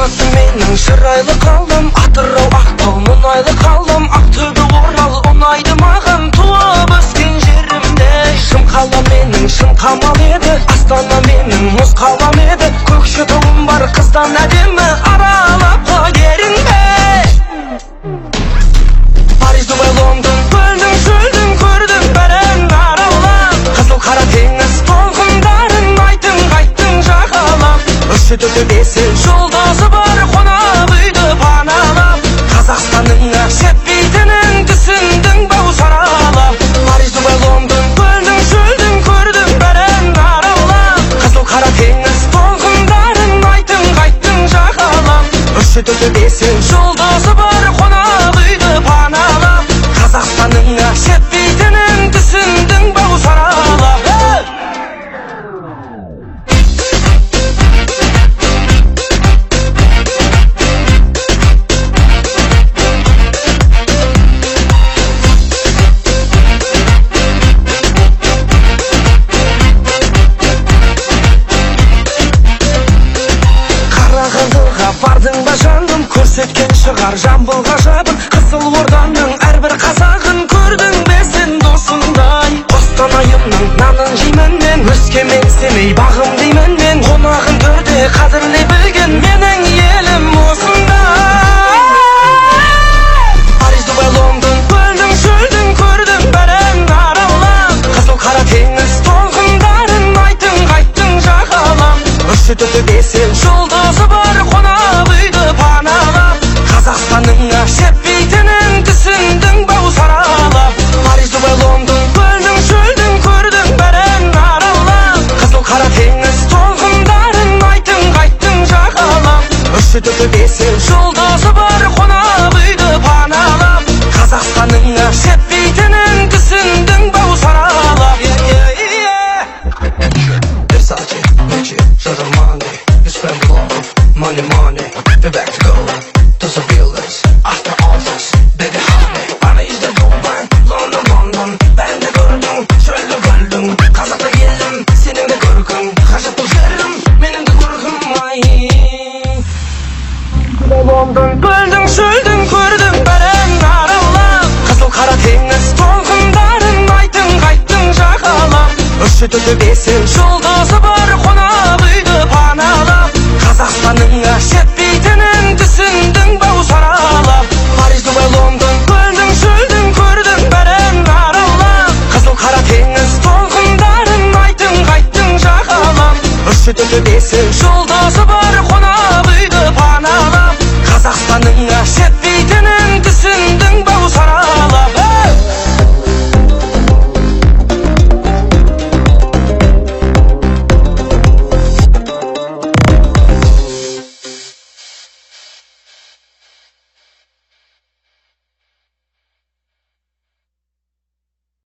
алматы менің шырайлы қалым, Атырау Ақтау мұнайлы қалым, Ақтөбе Орал ұнайды маған, туып өскен жерімде. Шым қала менің шын тамал еді, Астана менің мұз қалам еді, Көкшетауым бар қыздан әдемі, аралап қойеріңде. Париж, Дубай, Лондон, көлдің шөлдің көрдім бәрін аралап, қызыл қара теңіз толқындарын айттың қайттың жағалап, үші төрті бесі жолдасы бар қонақ үйді паналап, Қазақстанның жетпейтінін түсіндің бау саралап. Париж, Дубай, Лондон, көлдің шөлдің көрдім бәрін аралап, қызыл қара теңіз толқындарын айттың қайттың жағалап, үші төрті бесі жолдасы бар қонақ үйді паналап, Қазақстанның жетпейтінін түсіндің бау саралап. Қарағандыға бардың ба жаным, көрсеткен шығар Жамбыл ғажабын, Қызылорданың әрбір қазағын көрдің бе сен досыңдай. Қостанайымның нанын жеймін мен, Өскемен семей бағым деймін мен, қонағын төрде қадірлей білген менің елім осындай. Париж, Дубай, Лондон, көлдің шөлдің көрдім бәрін аралап, қызыл қара теңіз толқындарын айттың қайттың жағалап, үші төрті бесі жолдасы бар қонақ үйді паналап, Қазақстанның жетпейтінін түсіндің бау саралап. Париж, Дубай, Лондон, көлдің шөлдің көрдім бәрін аралап, қызыл қара теңіз толқындарын айттың қайттың жағалап, үші төрті бесі жолдасы бар қонақ үйді паналап, Қазақстанның жетпейтінін түсіндің бау саралап. Versace, Gucci, shows of money, you spend a lot of money, we're back to go to the buildings, after all this, baby honey. Paris'de Dubai, London, ben de gördüm, şöyle gördüm, Kazak'ta geldim, senin de görkün, Kaşık uçarım, benim de korkum ay. London, böldüm şöldüm, gördüm beren aralap, Kızıl kara tеңіз толқындарын айттың қайттың жағалап, үші төрті бесі жолдасы бар қонақ